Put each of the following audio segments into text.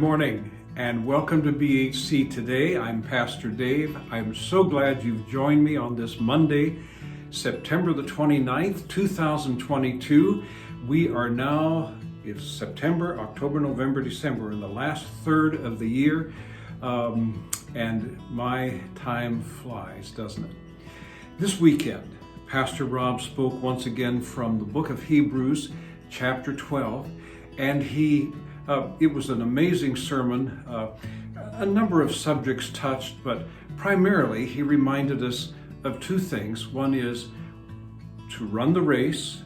morning and welcome to BHC today. I'm Pastor Dave. I'm so glad you've joined me on this Monday, September the 29th, 2022. We are now, it's September, October, November, December, in the last third of the year. And my time flies, doesn't it? This weekend, Pastor Rob spoke once again from the book of Hebrews, chapter 12, and it was an amazing sermon, a number of subjects touched, but primarily he reminded us of two things. One is to run the race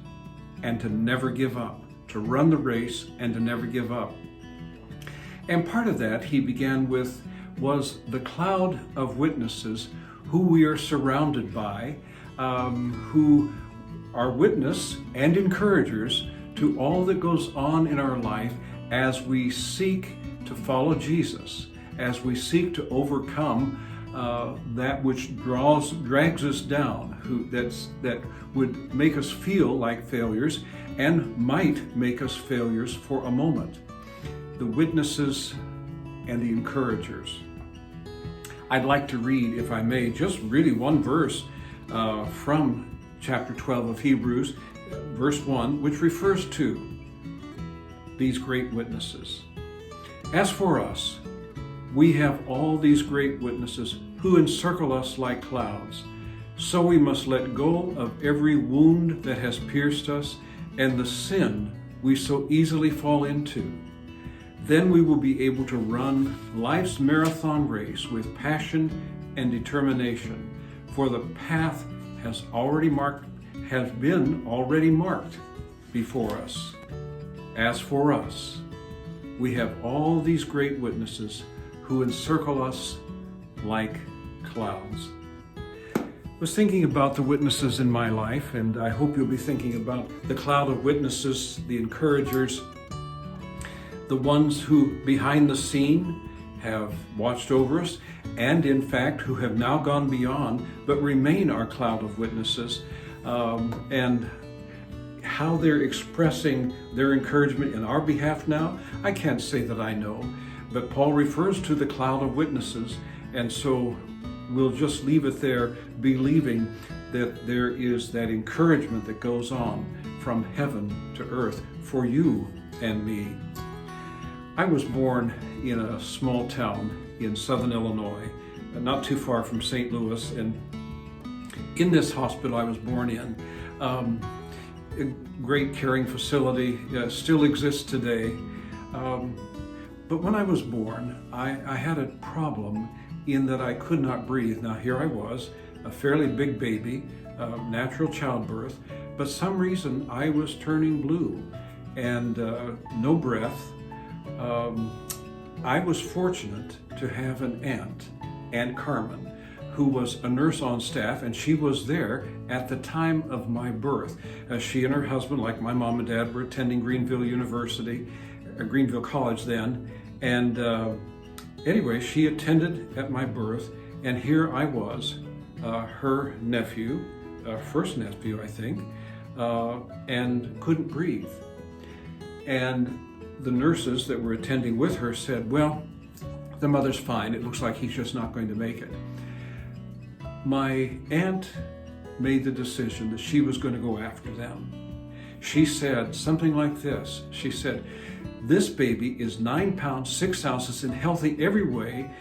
and to never give up. To run the race and to never give up. And part of that he began with was the cloud of witnesses who we are surrounded by, who are witness and encouragers to all that goes on in our life as we seek to follow Jesus, as we seek to overcome that which drags us down, that would make us feel like failures and might make us failures for a moment. The witnesses and the encouragers. I'd like to read, if I may, just really one verse from chapter 12 of Hebrews, verse 1, which refers to these great witnesses. As for us, we have all these great witnesses who encircle us like clouds. So we must let go of every wound that has pierced us and the sin we so easily fall into. Then we will be able to run life's marathon race with passion and determination, for the path has been already marked before us. As for us, we have all these great witnesses who encircle us like clouds. I was thinking about the witnesses in my life, and I hope you'll be thinking about the cloud of witnesses, the encouragers, the ones who behind the scene have watched over us, and in fact who have now gone beyond but remain our cloud of witnesses, and how they're expressing their encouragement in our behalf now, I can't say that I know, but Paul refers to the cloud of witnesses, and so we'll just leave it there, believing that there is that encouragement that goes on from heaven to earth for you and me. I was born in a small town in southern Illinois, not too far from St. Louis, and in this hospital I was born in, a great caring facility, still exists today. But when I was born, I had a problem in that I could not breathe. Now here I was, a fairly big baby, natural childbirth, but some reason I was turning blue and no breath. I was fortunate to have an aunt, Aunt Carmen, who was a nurse on staff, and she was there at the time of my birth. She and her husband, like my mom and dad, were attending Greenville College then, and anyway, she attended at my birth, and here I was, her nephew, first nephew, I think, and couldn't breathe. And the nurses that were attending with her said, well, the mother's fine. It looks like he's just not going to make it. My aunt made the decision that she was going to go after them. She said something like this. She said, this baby is 9 pounds, 6 ounces and healthy every way.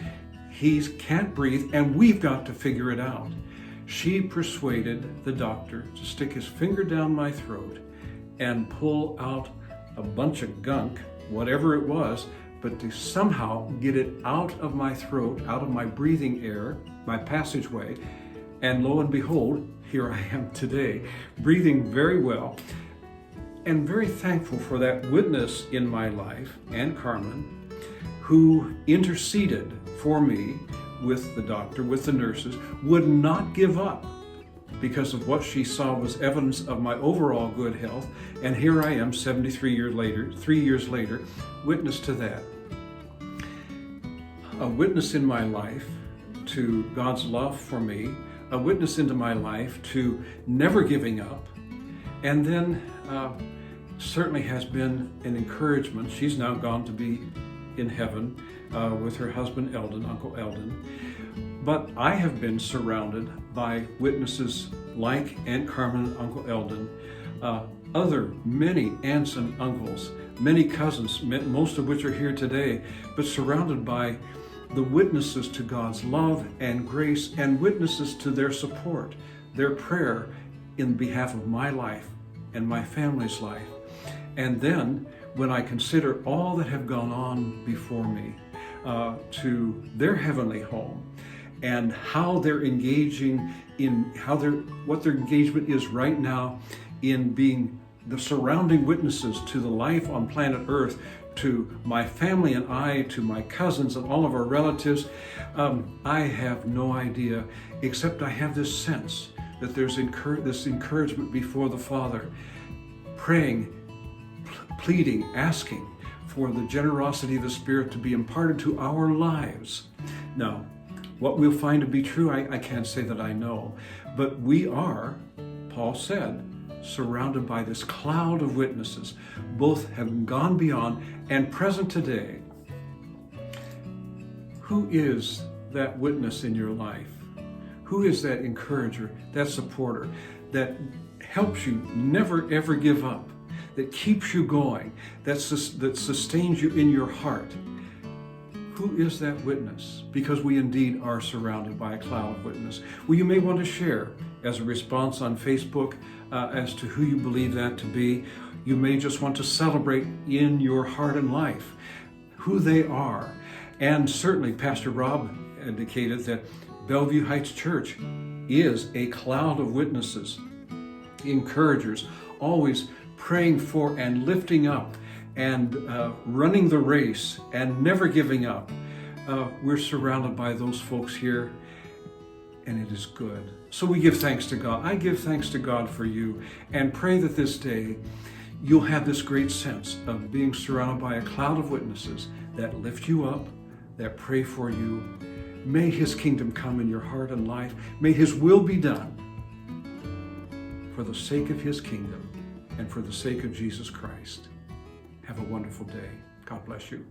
He can't breathe and we've got to figure it out. She persuaded the doctor to stick his finger down my throat and pull out a bunch of gunk, whatever it was, but to somehow get it out of my throat, out of my breathing air, my passageway, and lo and behold, here I am today, breathing very well, and very thankful for that witness in my life, Aunt Carmen, who interceded for me with the doctor, with the nurses, would not give up because of what she saw was evidence of my overall good health, and here I am 3 years later, witness to that. A witness in my life to God's love for me, a witness into my life to never giving up, and then certainly has been an encouragement. She's now gone to be in heaven with her husband Eldon, Uncle Eldon. But I have been surrounded by witnesses like Aunt Carmen and Uncle Eldon, other many aunts and uncles, many cousins, most of which are here today, but surrounded by the witnesses to God's love and grace and witnesses to their support, their prayer in behalf of my life and my family's life. And then when I consider all that have gone on before me to their heavenly home, and how they're engaging in what their engagement is right now in being the surrounding witnesses to the life on planet Earth, to my family and I, to my cousins and all of our relatives, I have no idea, except I have this sense that there's this encouragement before the Father, praying, pleading, asking for the generosity of the Spirit to be imparted to our lives. Now, what we'll find to be true, I can't say that I know, but we are, Paul said, surrounded by this cloud of witnesses. Both have gone beyond and present today. Who is that witness in your life? Who is that encourager, that supporter, that helps you never ever give up, that keeps you going, that sustains you in your heart? Who is that witness? Because we indeed are surrounded by a cloud of witness. Well, you may want to share as a response on Facebook as to who you believe that to be. You may just want to celebrate in your heart and life who they are. And certainly Pastor Rob indicated that Bellevue Heights Church is a cloud of witnesses, encouragers, always praying for and lifting up and running the race and never giving up. We're surrounded by those folks here, and it is good. So we give thanks to God. I give thanks to God for you, and pray that this day you'll have this great sense of being surrounded by a cloud of witnesses that lift you up, that pray for you. May His kingdom come in your heart and life. May His will be done for the sake of His kingdom and for the sake of Jesus Christ. Have a wonderful day. God bless you.